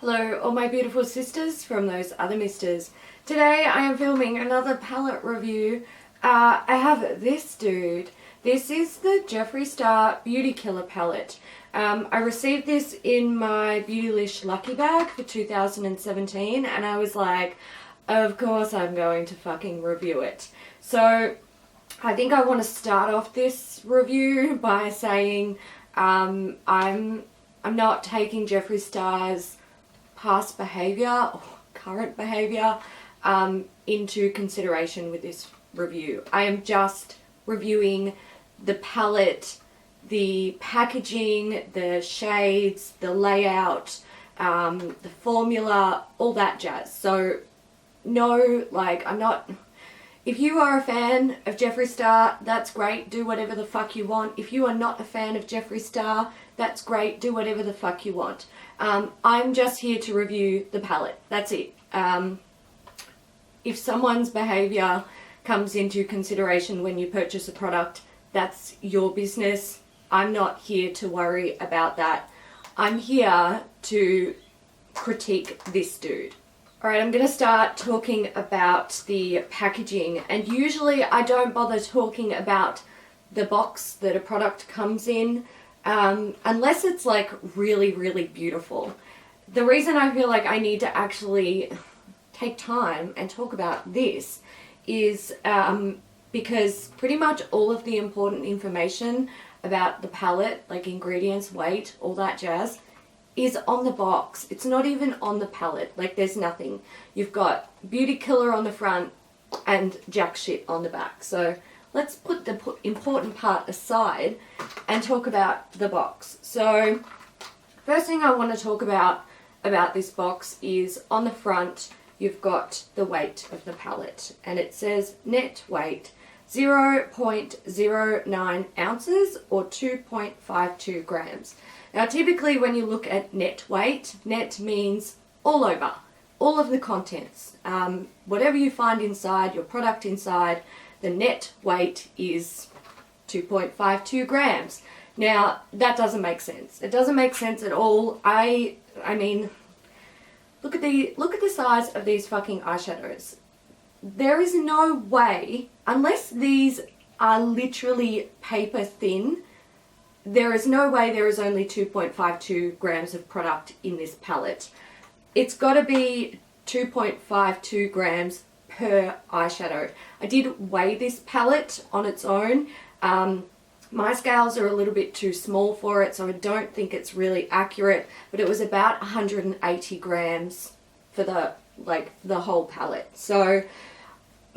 Hello all my beautiful sisters from those other misters. Today I am filming another palette review. I have this dude. This is the Jeffree Star Beauty Killer palette. I received this in my Beautylish Lucky Bag for 2017 and I was like, of course I'm going to fucking review it. So I think I want to start off this review by saying I'm not taking Jeffree Star's past behaviour or current behaviour into consideration with this review. I am just reviewing the palette, the packaging, the shades, the layout, the formula, all that jazz. So no, like, I'm not... If you are a fan of Jeffree Star, that's great, do whatever the fuck you want. If you are not a fan of Jeffree Star, that's great, do whatever the fuck you want. I'm just here to review the palette, that's it. If someone's behaviour comes into consideration when you purchase a product, that's your business. I'm not here to worry about that. I'm here to critique this dude. Alright, I'm going to start talking about the packaging, and usually I don't bother talking about the box that a product comes in unless it's like really beautiful. The reason I feel like I need to actually take time and talk about this is because pretty much all of the important information about the palette, like ingredients, weight, all that jazz, is on the box. It's not even on the palette. Like, there's nothing. You've got Beauty Killer on the front and jack shit on the back. So let's put the important part aside and talk about the box. So first thing I want to talk about this box is on the front you've got the weight of the palette, and it says net weight 0.09 ounces or 2.52 grams. Now typically when you look at net weight, net means all over, all of the contents. Whatever you find inside, your product inside, the net weight is 2.52 grams. Now that doesn't make sense. It doesn't make sense at all. I mean, look at the size of these fucking eyeshadows. There is no way, unless these are literally paper thin, there is no way there is only 2.52 grams of product in this palette. It's got to be 2.52 grams per eyeshadow. I did weigh this palette on its own. My scales are a little bit too small for it, so I don't think it's really accurate, but it was about 180 grams for the whole palette. So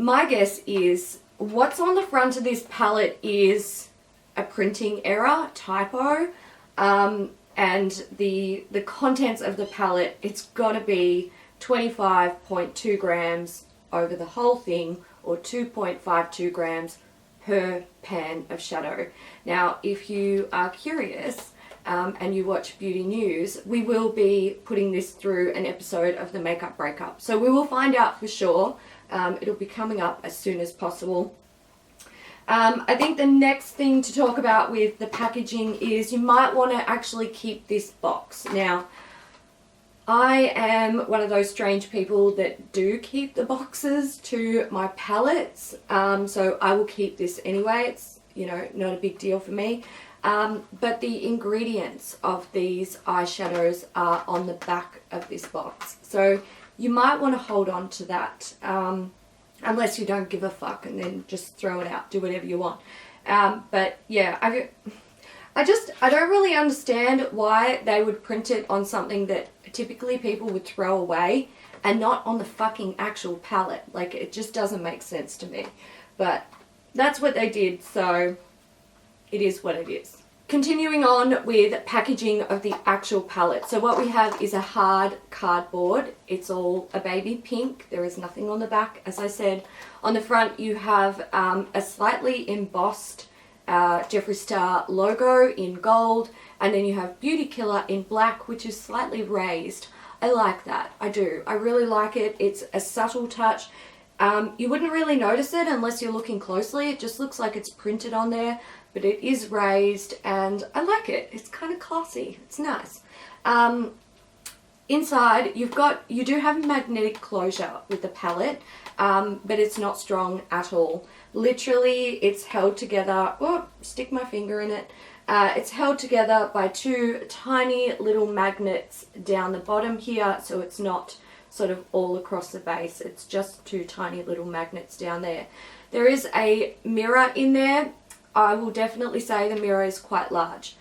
my guess is what's on the front of this palette is a printing error, typo, and the contents of the palette, it's got to be 25.2 grams over the whole thing, or 2.52 grams per pan of shadow. Now if you are curious and you watch Beauty News, we will be putting this through an episode of the Makeup Breakup, so we will find out for sure. It'll be coming up as soon as possible. I think the next thing to talk about with the packaging is you might want to actually keep this box. Now, I am one of those strange people that do keep the boxes to my palettes, so I will keep this anyway. It's, you know, not a big deal for me. But the ingredients of these eyeshadows are on the back of this box, so you might want to hold on to that. Unless you don't give a fuck and then just throw it out, do whatever you want. But yeah, I don't really understand why they would print it on something that typically people would throw away and not on the fucking actual palette. Like, it just doesn't make sense to me. But that's what they did, so it is what it is. Continuing on with packaging of the actual palette. So what we have is a hard cardboard. It's all a baby pink. There is nothing on the back, as I said. On the front you have a slightly embossed Jeffree Star logo in gold, and then you have Beauty Killer in black, which is slightly raised. I like that. I do. I really like it. It's a subtle touch. You wouldn't really notice it unless you're looking closely. It just looks like it's printed on there, but it is raised and I like it. It's kind of classy. It's nice. inside you do have magnetic closure with the palette, but it's not strong at all. Literally, it's held together. Oh, stick my finger in it. It's held together by two tiny little magnets down the bottom here, so it's not sort of all across the base. It's just two tiny little magnets down there. There is a mirror in there. I will definitely say the mirror is quite large.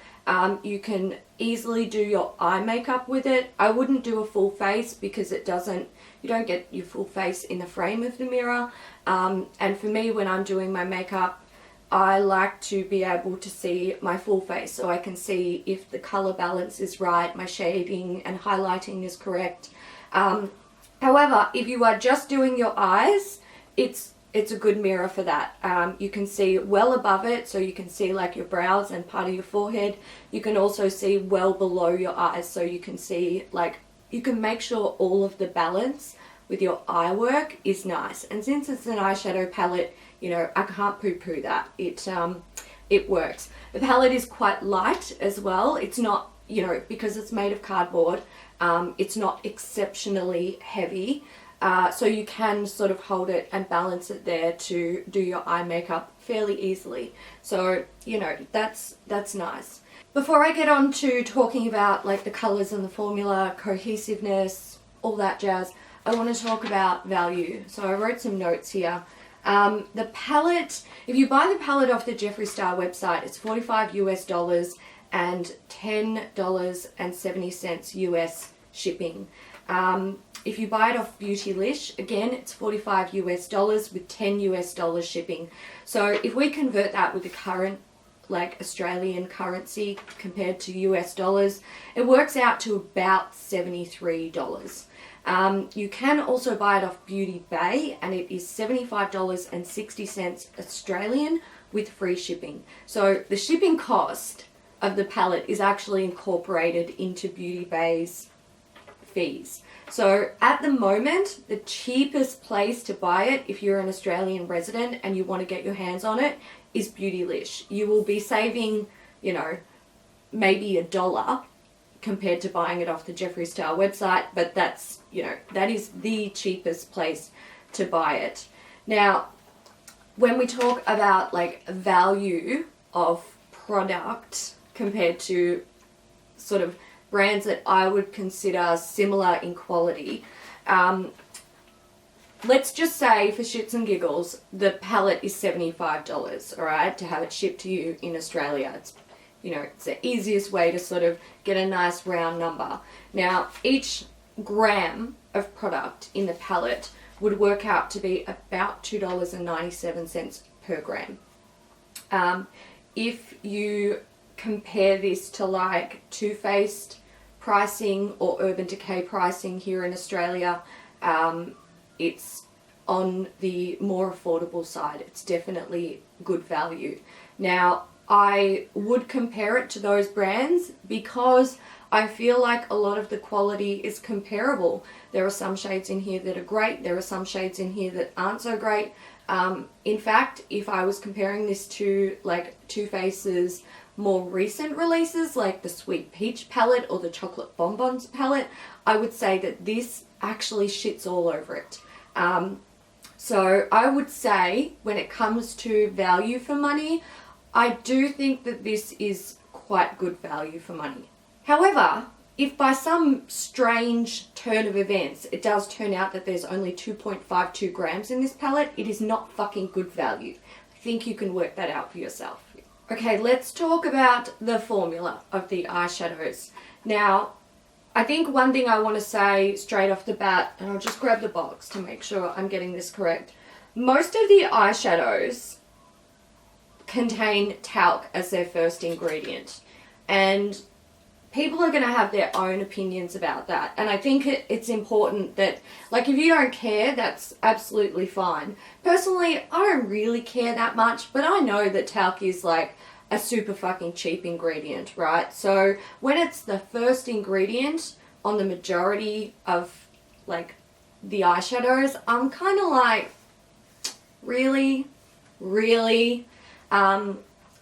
You can easily do your eye makeup with it. I wouldn't do a full face because you don't get your full face in the frame of the mirror. And for me, when I'm doing my makeup, I like to be able to see my full face, so I can see if the color balance is right, my shading and highlighting is correct. However, if you are just doing your eyes, it's a good mirror for that. You can see well above it, so you can see like your brows and part of your forehead. You can also see well below your eyes, so you can see like, you can make sure all of the balance with your eye work is nice. And since it's an eyeshadow palette, you know, I can't poo-poo that. It works. The palette is quite light as well. It's not, you know, because it's made of cardboard, it's not exceptionally heavy. So you can sort of hold it and balance it there to do your eye makeup fairly easily. So, you know, that's nice. Before I get on to talking about like the colors and the formula, cohesiveness, all that jazz, I want to talk about value. So I wrote some notes here. The palette, if you buy the palette off the Jeffree Star website, it's $45 US and $10.70 US shipping. If you buy it off Beautylish, again, it's $45 US with $10 US shipping. So if we convert that with the current like Australian currency compared to US dollars, it works out to about $73. You can also buy it off Beauty Bay, and it is $75.60 Australian with free shipping. So the shipping cost of the palette is actually incorporated into Beauty Bay's fees. So at the moment, the cheapest place to buy it, if you're an Australian resident and you want to get your hands on it, is Beautylish. You will be saving, you know, maybe $1 compared to buying it off the Jeffree Star website, but that's, you know, that is the cheapest place to buy it. Now, when we talk about like value of product compared to sort of brands that I would consider similar in quality, let's just say for shits and giggles, the palette is $75, all right, to have it shipped to you in Australia. It's, you know, it's the easiest way to sort of get a nice round number. Now, each gram of product in the palette would work out to be about $2.97 per gram. If you compare this to like Too Faced pricing or Urban Decay pricing here in Australia, it's on the more affordable side. It's definitely good value. Now, I would compare it to those brands because I feel like a lot of the quality is comparable. There are some shades in here that are great. There are some shades in here that aren't so great. In fact, if I was comparing this to like Too Faced's more recent releases, like the Sweet Peach palette or the Chocolate Bonbons palette, I would say that this actually shits all over it. So I would say when it comes to value for money, I do think that this is quite good value for money. However, if by some strange turn of events it does turn out that there's only 2.52 grams in this palette, it is not fucking good value. I think you can work that out for yourself. Okay, let's talk about the formula of the eyeshadows. Now, I think one thing I want to say straight off the bat, and I'll just grab the box to make sure I'm getting this correct. Most of the eyeshadows contain talc as their first ingredient, and people are going to have their own opinions about that, and I think it's important that, like, if you don't care, that's absolutely fine. Personally, I don't really care that much, but I know that talc is like a super fucking cheap ingredient, right? So when it's the first ingredient on the majority of like the eyeshadows, I'm kind of like, really?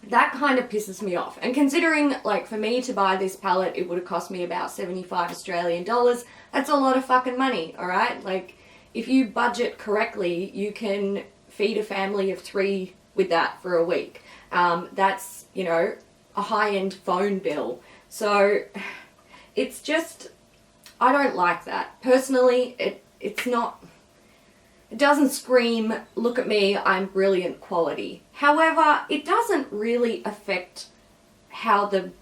that kind of pisses me off. And considering, like, for me to buy this palette, it would have cost me about 75 Australian dollars. That's a lot of fucking money, alright? Like, if you budget correctly, you can feed a family of 3 with that for a week. That's, you know, a high-end phone bill. So, it's just, I don't like that. Personally, it's not, it doesn't scream, look at me, I'm brilliant quality. However, it doesn't really affect how the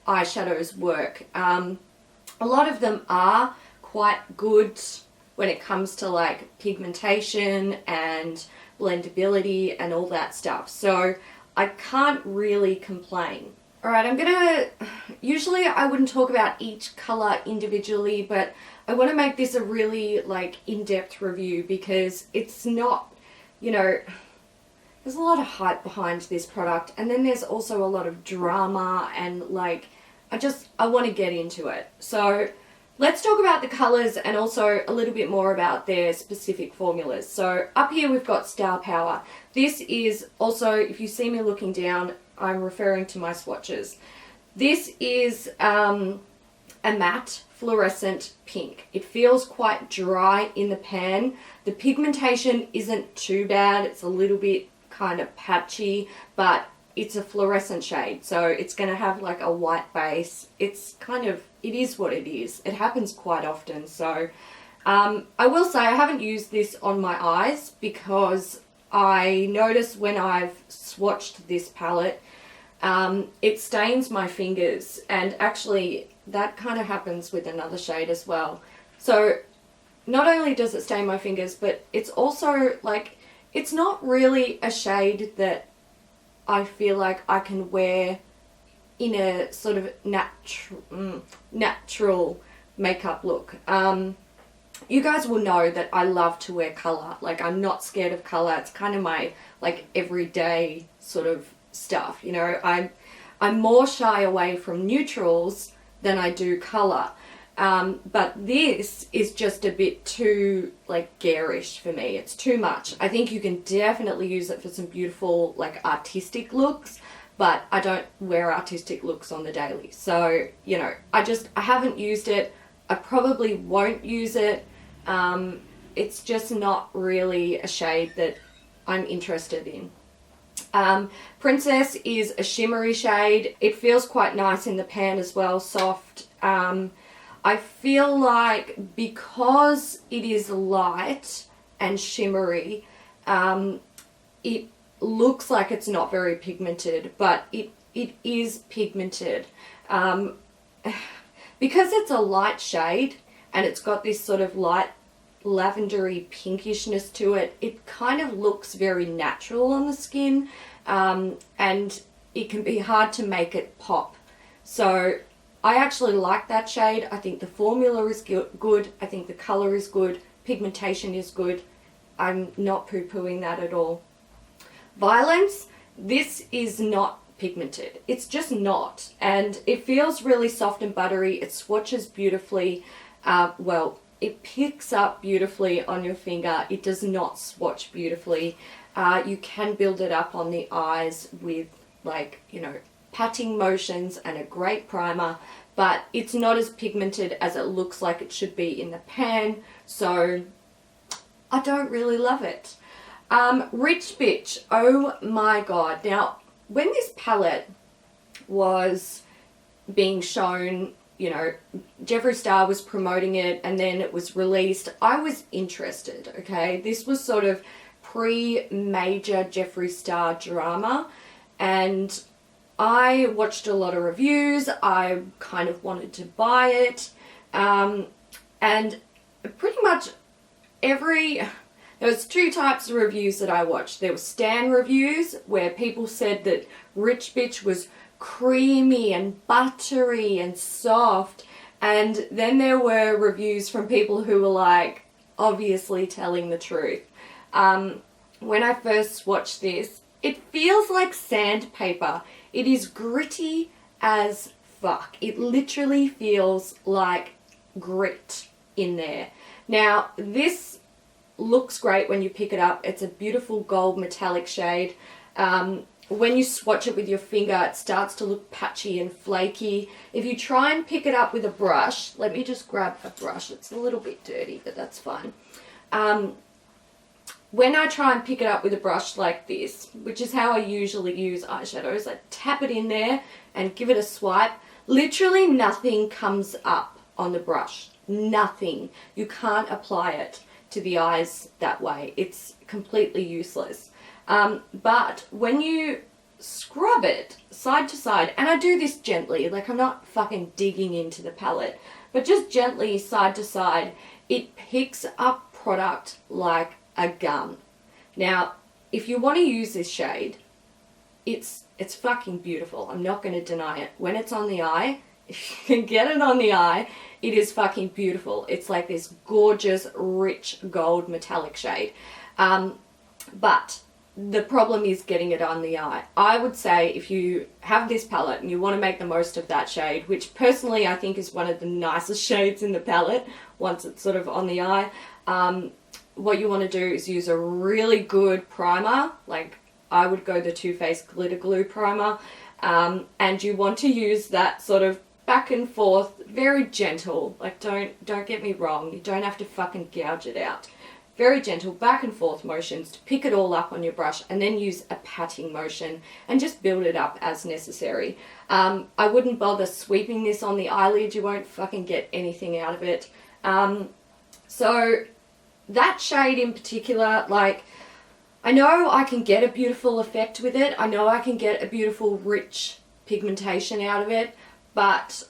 eyeshadows work. A lot of them are quite good when it comes to like pigmentation and blendability and all that stuff. So I can't really complain. Alright, usually I wouldn't talk about each color individually, but I want to make this a really like in-depth review because it's not, you know, there's a lot of hype behind this product, and then there's also a lot of drama, and like, I want to get into it. So let's talk about the colors and also a little bit more about their specific formulas. So up here we've got Star Power. This is also, if you see me looking down, I'm referring to my swatches. This is a matte fluorescent pink. It feels quite dry in the pan. The pigmentation isn't too bad. It's a little bit kind of patchy, but it's a fluorescent shade, so it's going to have like a white base. It's kind of, it is what it is. It happens quite often. So I will say I haven't used this on my eyes because I noticed when I've swatched this palette, it stains my fingers, and actually that kind of happens with another shade as well. So not only does it stain my fingers, but it's also like, it's not really a shade that I feel like I can wear in a sort of natural makeup look. You guys will know that I love to wear color. Like, I'm not scared of color. It's kind of my like everyday sort of stuff, you know. I'm more shy away from neutrals than I do color. But this is just a bit too like garish for me. It's too much. I think you can definitely use it for some beautiful like artistic looks, but I don't wear artistic looks on the daily. So, you know, I haven't used it. I probably won't use it. It's just not really a shade that I'm interested in. Princess is a shimmery shade. It feels quite nice in the pan as well, soft. I feel like because it is light and shimmery, it looks like it's not very pigmented, but it is pigmented. Because it's a light shade and it's got this sort of light lavendery pinkishness to it, it kind of looks very natural on the skin, and it can be hard to make it pop. So I actually like that shade. I think the formula is good. I think the color is good. Pigmentation is good. I'm not poo-pooing that at all. Violence, this is not pigmented. It's just not. And it feels really soft and buttery. It swatches beautifully. Well, it picks up beautifully on your finger. It does not swatch beautifully. You can build it up on the eyes with, like, you know, patting motions and a great primer, but it's not as pigmented as it looks like it should be in the pan, so I don't really love it. Rich Bitch, oh my god. Now, when this palette was being shown, you know, Jeffree Star was promoting it and then it was released, I was interested, okay? This was sort of pre-major Jeffree Star drama, and I watched a lot of reviews. I kind of wanted to buy it, and pretty much there was 2 types of reviews that I watched. There were stan reviews where people said that Rich Bitch was creamy and buttery and soft, and then there were reviews from people who were like obviously telling the truth. When I first swatched this, it feels like sandpaper. It is gritty as fuck. It literally feels like grit in there. Now, this looks great when you pick it up. It's a beautiful gold metallic shade. when you swatch it with your finger, it starts to look patchy and flaky. If you try and pick it up with a brush, let me just grab a brush. It's a little bit dirty, but that's fine. When I try and pick it up with a brush like this, which is how I usually use eyeshadows, I tap it in there and give it a swipe. Literally nothing comes up on the brush. Nothing. You can't apply it to the eyes that way. It's completely useless. But when you scrub it side to side, and I do this gently, like I'm not fucking digging into the palette, but just gently side to side, it picks up product like a gun. Now, if you want to use this shade, it's fucking beautiful. I'm not going to deny it. When it's on the eye, if you can get it on the eye, it is fucking beautiful. It's like this gorgeous, rich gold metallic shade. But the problem is getting it on the eye. I would say if you have this palette and you want to make the most of that shade, which personally I think is one of the nicest shades in the palette once it's sort of on the eye, what you want to do is use a really good primer. Like I would go the Too Faced Glitter Glue primer, and you want to use that sort of back and forth, very gentle. Like don't get me wrong, you don't have to fucking gouge it out. Very gentle back and forth motions to pick it all up on your brush, and then use a patting motion and just build it up as necessary. I wouldn't bother sweeping this on the eyelid. You won't fucking get anything out of it. So that shade in particular, like, I know I can get a beautiful effect with it. I know I can get a beautiful rich pigmentation out of it, but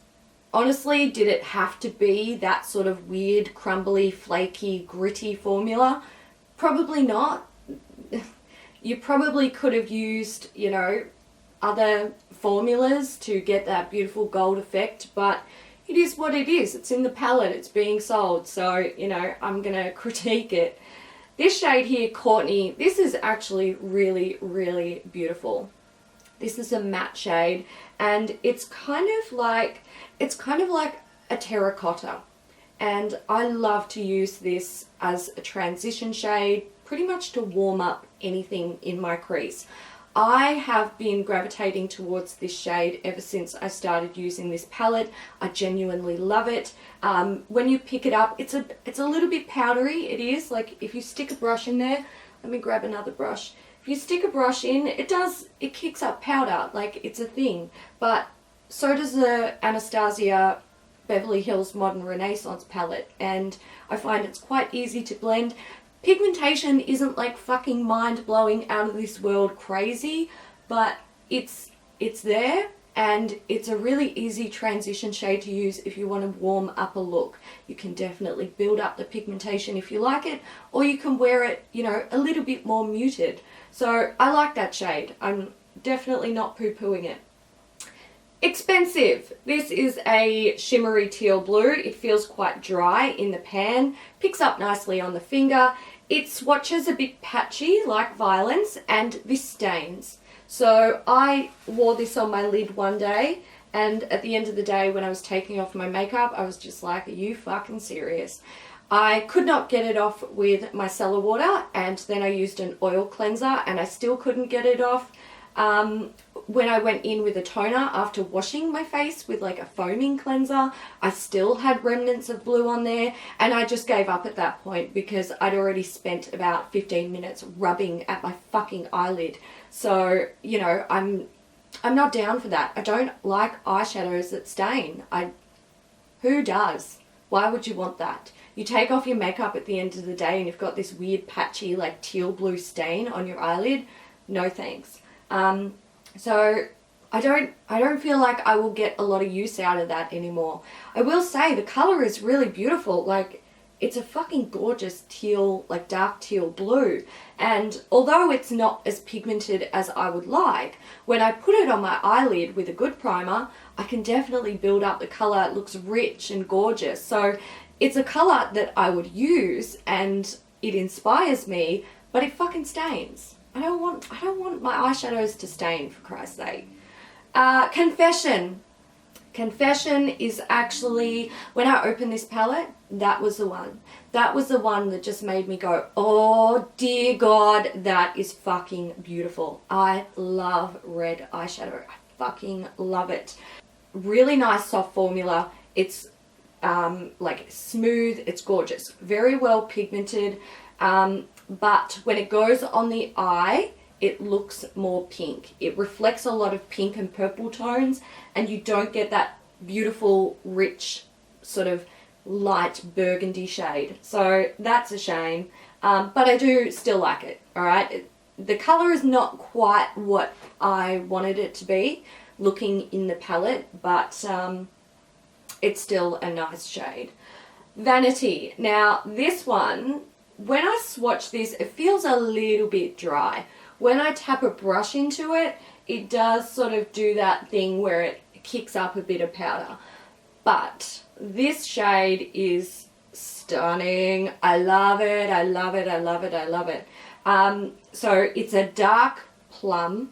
honestly, did it have to be that sort of weird, crumbly, flaky, gritty formula? Probably not. You probably could have used, you know, other formulas to get that beautiful gold effect, but it is what it is. It's in the palette, it's being sold, so, you know, I'm gonna critique it. This shade here, Courtney, this is actually really, really beautiful. This is a matte shade, and it's kind of like a terracotta, and I love to use this as a transition shade, pretty much to warm up anything in my crease. I have been gravitating towards this shade ever since I started using this palette. I genuinely love it. When you pick it up, it's a little bit powdery. It is, like, if you stick a brush in there, let me grab another brush. If you stick a brush in, it kicks up powder, like it's a thing. But so does the Anastasia Beverly Hills Modern Renaissance palette, and I find it's quite easy to blend. Pigmentation isn't like fucking mind-blowing, out of this world crazy, but it's there, and it's a really easy transition shade to use if you want to warm up a look. You can definitely build up the pigmentation if you like it, or you can wear it, you know, a little bit more muted. So I like that shade. I'm definitely not poo-pooing it. Expensive. This is a shimmery teal blue. It feels quite dry in the pan, picks up nicely on the finger. It swatches a bit patchy like Violence, and this stains. So I wore this on my lid one day, and at the end of the day when I was taking off my makeup, I was just like, are you fucking serious? I could not get it off with micellar water, and then I used an oil cleanser and I still couldn't get it off. When I went in with a toner after washing my face with like a foaming cleanser, I still had remnants of blue on there, and I just gave up at that point because I'd already spent about 15 minutes rubbing at my fucking eyelid. So, you know, I'm not down for that. I don't like eyeshadows that stain. Who does? Why would you want that? You take off your makeup at the end of the day and you've got this weird patchy like teal blue stain on your eyelid. No thanks. So I don't feel like I will get a lot of use out of that anymore. I will say the color is really beautiful. Like, it's a fucking gorgeous teal, like dark teal blue. And although it's not as pigmented as I would like, when I put it on my eyelid with a good primer, I can definitely build up the color. It looks rich and gorgeous. So it's a color that I would use, and it inspires me, but it fucking stains. I don't want my eyeshadows to stain, for Christ's sake. Confession. Confession is actually, when I open this palette, that was the one. That was the one that just made me go, oh dear God, that is fucking beautiful. I love red eyeshadow. I fucking love it. Really nice soft formula. It's like smooth, it's gorgeous. Very well pigmented, but when it goes on the eye, it looks more pink. It reflects a lot of pink and purple tones, and you don't get that beautiful, rich, sort of light burgundy shade. So that's a shame, but I do still like it, alright? The colour is not quite what I wanted it to be looking in the palette, but it's still a nice shade. Vanity. Now this one, when I swatch this, it feels a little bit dry. When I tap a brush into it, it does sort of do that thing where it kicks up a bit of powder. But this shade is stunning. I love it. I love it. I love it. I love it. So it's a dark plum,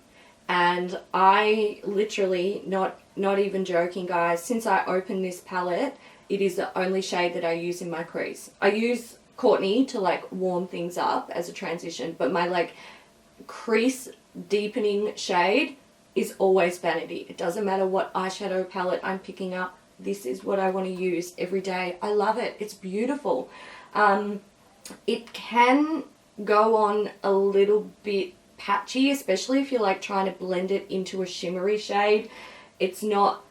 and I literally, not even joking guys, since I opened this palette, it is the only shade that I use in my crease. I use Courtney to like warm things up as a transition, but my like crease deepening shade is always Vanity. It doesn't matter what eyeshadow palette I'm picking up. This is what I want to use every day. I love it. It's beautiful. It can go on a little bit patchy, especially if you're like trying to blend it into a shimmery shade. It's not,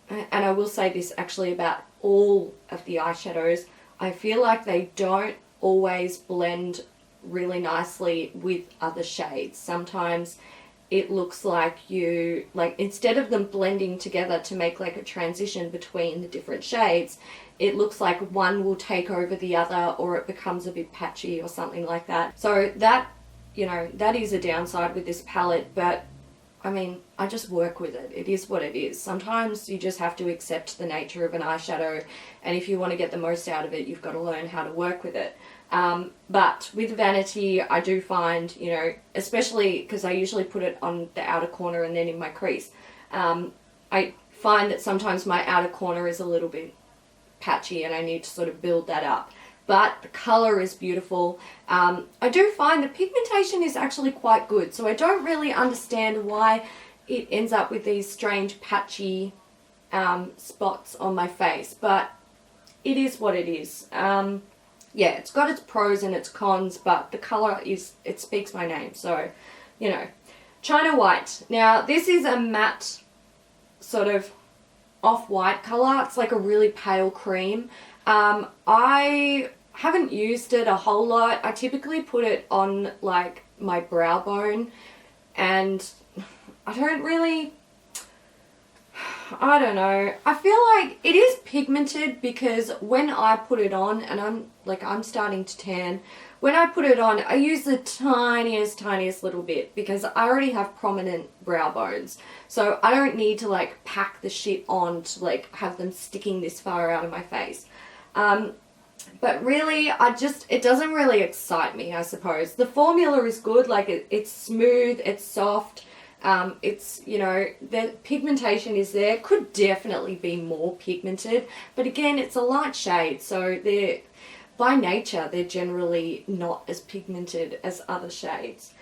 and I will say this actually about all of the eyeshadows, I feel like they don't always blend really nicely with other shades. Sometimes it looks like you, like instead of them blending together to make like a transition between the different shades, it looks like one will take over the other, or it becomes a bit patchy or something like that. So that, you know, that is a downside with this palette, but I mean, I just work with it. It is what it is. Sometimes you just have to accept the nature of an eyeshadow, and if you want to get the most out of it, you've got to learn how to work with it. But with Vanity, I do find, you know, especially because I usually put it on the outer corner and then in my crease, I find that sometimes my outer corner is a little bit patchy and I need to sort of build that up. But the colour is beautiful. I do find the pigmentation is actually quite good, so I don't really understand why it ends up with these strange patchy spots on my face, but it is what it is. Yeah, it's got its pros and its cons, but the colour is, it speaks my name, so, you know. China White. Now, this is a matte sort of off-white colour. It's like a really pale cream. I haven't used it a whole lot. I typically put it on like my brow bone, and I don't really, I don't know. I feel like it is pigmented because when I put it on, and I'm starting to tan, when I put it on, I use the tiniest little bit because I already have prominent brow bones. So I don't need to like pack the shit on to like have them sticking this far out of my face. But really, it doesn't really excite me, I suppose. The formula is good, like it's smooth, it's soft, it's, you know, the pigmentation is there. Could definitely be more pigmented, but again, it's a light shade, so by nature, they're generally not as pigmented as other shades.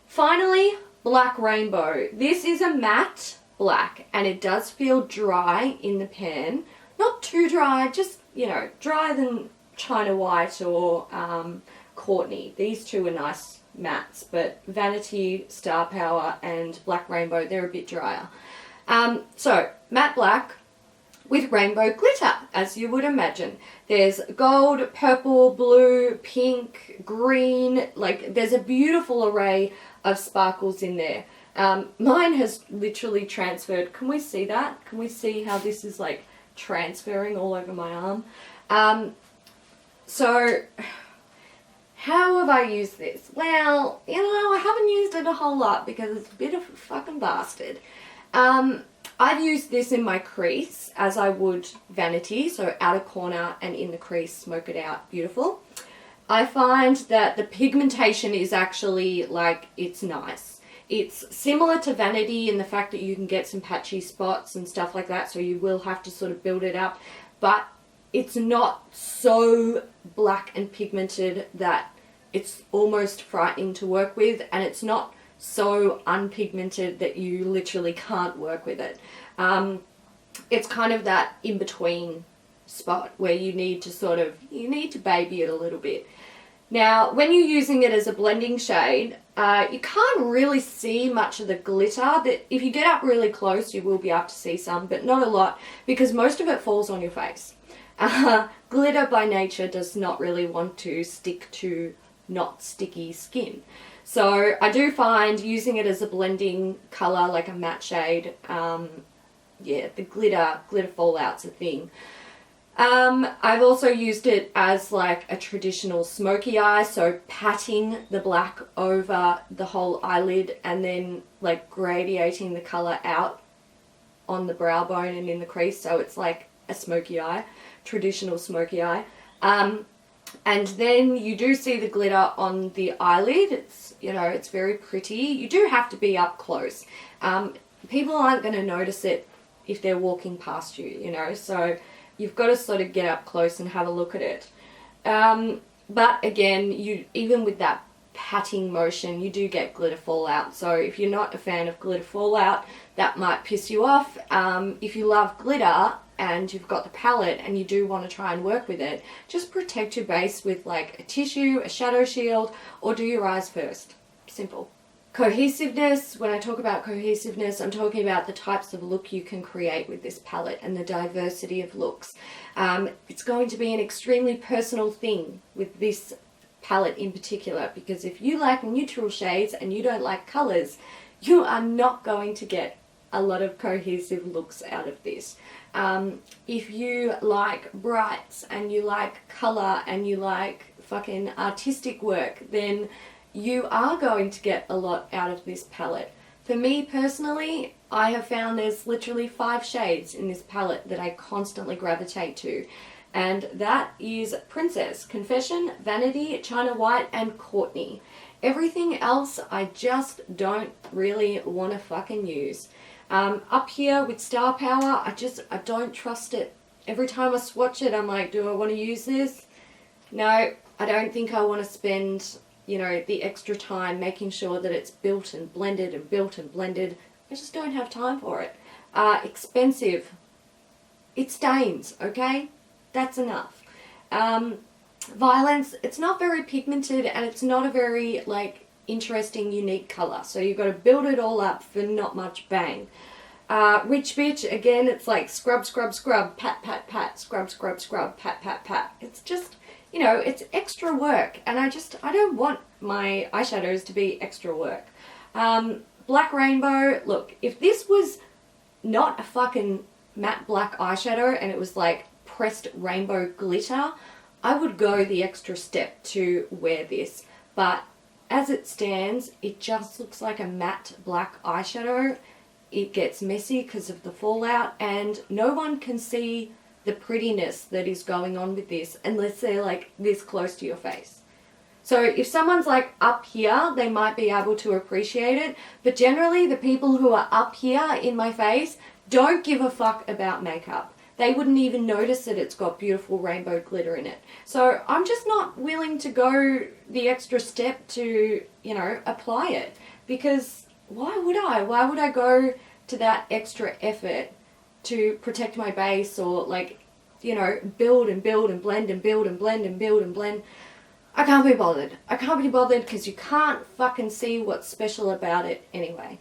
Finally, Black Rainbow. This is a matte black, and it does feel dry in the pan. Not too dry, just, you know, drier than China White or Courtney. These two are nice mattes, but Vanity, Star Power, and Black Rainbow, they're a bit drier. So, matte black with rainbow glitter, as you would imagine. There's gold, purple, blue, pink, green, like there's a beautiful array of sparkles in there. Mine has literally transferred. Can we see that? Can we see how this is like transferring all over my arm? So how have I used this? Well, you know, I haven't used it a whole lot because it's a bit of a fucking bastard. I've used this in my crease as I would Vanity, so outer corner and in the crease, smoke it out, beautiful. I find that the pigmentation is actually like, it's nice. It's similar to Vanity in the fact that you can get some patchy spots and stuff like that, so you will have to sort of build it up, but it's not so black and pigmented that it's almost frightening to work with, and it's not so unpigmented that you literally can't work with it. It's kind of that in-between spot where you need to baby it a little bit. Now, when you're using it as a blending shade, you can't really see much of the glitter. That if you get up really close, you will be able to see some, but not a lot, because most of it falls on your face. Glitter by nature does not really want to stick to not sticky skin. So I do find using it as a blending color, like a matte shade, yeah, the glitter fallout's a thing. I've also used it as like a traditional smoky eye, so patting the black over the whole eyelid and then like gradiating the color out on the brow bone and in the crease, so it's like a smoky eye, traditional smoky eye. And then you do see the glitter on the eyelid. It's, you know, it's very pretty. You do have to be up close. People aren't going to notice it if they're walking past you, you know, so you've got to sort of get up close and have a look at it. But again, even with that patting motion, you do get glitter fallout. So if you're not a fan of glitter fallout, that might piss you off. If you love glitter and you've got the palette and you do want to try and work with it, just protect your base with like a tissue, a shadow shield, or do your eyes first. Simple. Cohesiveness, when I talk about cohesiveness, I'm talking about the types of look you can create with this palette and the diversity of looks. It's going to be an extremely personal thing with this palette in particular, because if you like neutral shades and you don't like colors, you are not going to get a lot of cohesive looks out of this. If you like brights and you like color and you like fucking artistic work, then you are going to get a lot out of this palette. For me personally, I have found there's literally 5 shades in this palette that I constantly gravitate to, and that is Princess, Confession, Vanity, China White, and Courtney. Everything else I just don't really want to fucking use. Up here with Star Power, I don't trust it. Every time I swatch it, I'm like, do I want to use this? No, I don't think I want to spend, you know, the extra time making sure that it's built and blended and built and blended. I just don't have time for it. Expensive. It stains, okay? That's enough. Violence, it's not very pigmented and it's not a very, like, interesting, unique color. So you've got to build it all up for not much bang. Rich Bitch, again, it's like scrub, scrub, scrub, pat, pat, pat, scrub, scrub, scrub, pat, pat, pat. It's just, you know, it's extra work, and I don't want my eyeshadows to be extra work. Black Rainbow, look, if this was not a fucking matte black eyeshadow and it was like pressed rainbow glitter, I would go the extra step to wear this. But as it stands, it just looks like a matte black eyeshadow. It gets messy because of the fallout, and no one can see the prettiness that is going on with this unless they're like this close to your face. So if someone's like up here, they might be able to appreciate it, but generally the people who are up here in my face don't give a fuck about makeup. They wouldn't even notice that it's got beautiful rainbow glitter in it. So I'm just not willing to go the extra step to, you know, apply it, because why would I? Why would I go to that extra effort to protect my base, or like, you know, build and build and blend and build and blend and build and blend? I can't be bothered. I can't be bothered because you can't fucking see what's special about it anyway.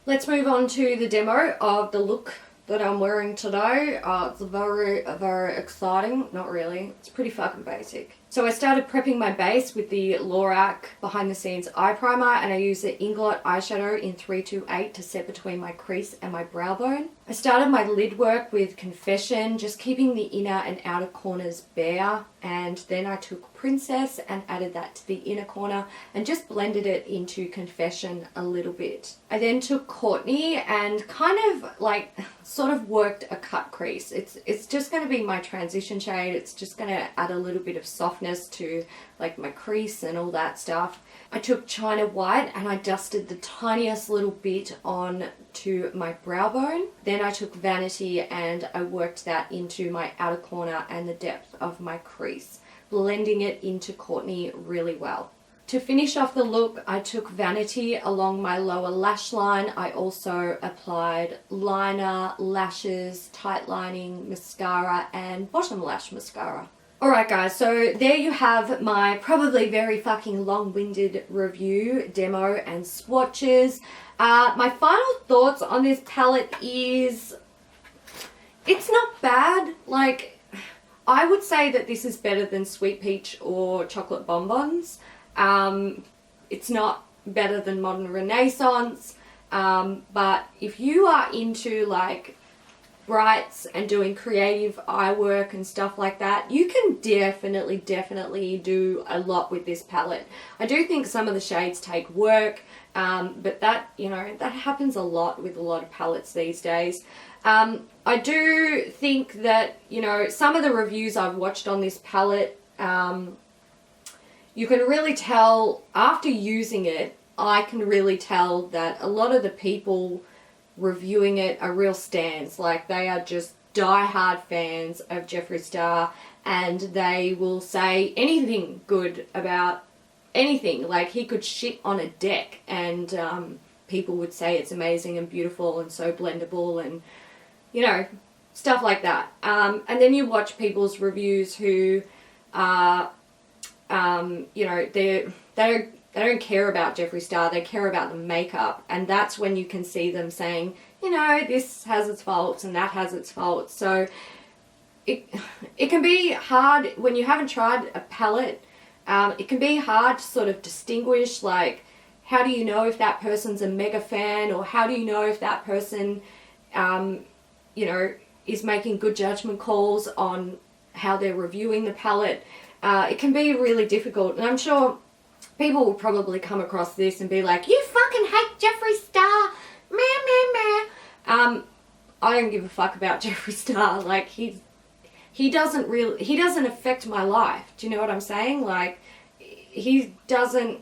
Let's move on to the demo of the look that I'm wearing today. It's very, very exciting. Not really. It's pretty fucking basic. So I started prepping my base with the Lorac Behind the Scenes Eye Primer, and I used the Inglot eyeshadow in 328 to set between my crease and my brow bone. I started my lid work with Confession, just keeping the inner and outer corners bare, and then I took Princess and added that to the inner corner and just blended it into Confession a little bit. I then took Courtney and kind of like sort of worked a cut crease. It's just going to be my transition shade. It's just going to add a little bit of softness to like my crease and all that stuff. I took China White and I dusted the tiniest little bit on to my brow bone. Then I took Vanity and I worked that into my outer corner and the depth of my crease, blending it into Courtney really well. To finish off the look, I took Vanity along my lower lash line. I also applied liner, lashes, tight lining, mascara, and bottom lash mascara. Alright guys, so there you have my probably very fucking long-winded review, demo, and swatches. My final thoughts on this palette is, it's not bad. Like, I would say that this is better than Sweet Peach or Chocolate Bonbons. It's not better than Modern Renaissance, but if you are into like brights and doing creative eye work and stuff like that, you can definitely do a lot with this palette. I do think some of the shades take work, but that, you know, that happens a lot with a lot of palettes these days. I do think that, you know, some of the reviews I've watched on this palette, you can really tell after using it, I can really tell that a lot of the people reviewing it are real stans. Like, they are just die-hard fans of Jeffree Star, and they will say anything good about anything. Like, he could shit on a deck and people would say it's amazing and beautiful and so blendable and, you know, stuff like that. And then you watch people's reviews who are, you know, they don't care about Jeffree Star, they care about the makeup, and that's when you can see them saying, you know, this has its faults and that has its faults. So it can be hard when you haven't tried a palette. It can be hard to sort of distinguish, like, how do you know if that person's a mega fan, or how do you know if that person, you know, is making good judgment calls on how they're reviewing the palette. It can be really difficult, and I'm sure people will probably come across this and be like, you fucking hate Jeffree Star, meh, meh, meh. I don't give a fuck about Jeffree Star. Like, he doesn't affect my life. Do you know what I'm saying? Like, he doesn't,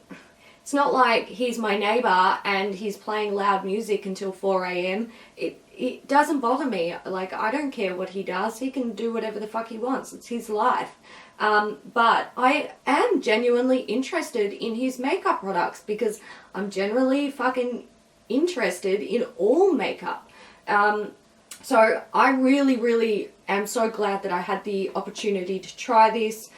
it's not like he's my neighbor and he's playing loud music until 4 a.m. It doesn't bother me. Like, I don't care what he does. He can do whatever the fuck he wants. It's his life. But I am genuinely interested in his makeup products because I'm generally fucking interested in all makeup. So I really am so glad that I had the opportunity to try this.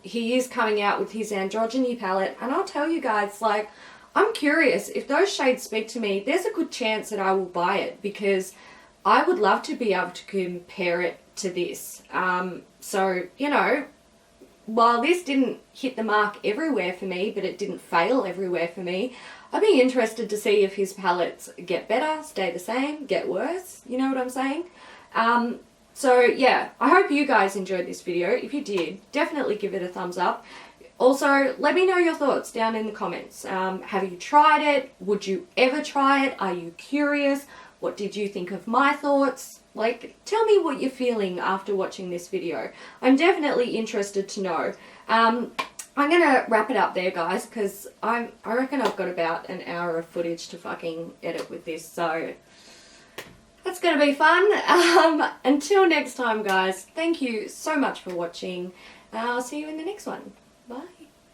He is coming out with his androgyny palette, and I'll tell you guys, like, I'm curious, if those shades speak to me, there's a good chance that I will buy it, because I would love to be able to compare it to this. So, you know, while this didn't hit the mark everywhere for me, but it didn't fail everywhere for me, I'd be interested to see if his palettes get better, stay the same, get worse, you know what I'm saying? So yeah, I hope you guys enjoyed this video. If you did, definitely give it a thumbs up. Also, let me know your thoughts down in the comments. Have you tried it? Would you ever try it? Are you curious? What did you think of my thoughts? Like, tell me what you're feeling after watching this video. I'm definitely interested to know. I'm going to wrap it up there, guys, because I reckon I've got about an hour of footage to fucking edit with this, so that's going to be fun. Until next time, guys, thank you so much for watching. I'll see you in the next one.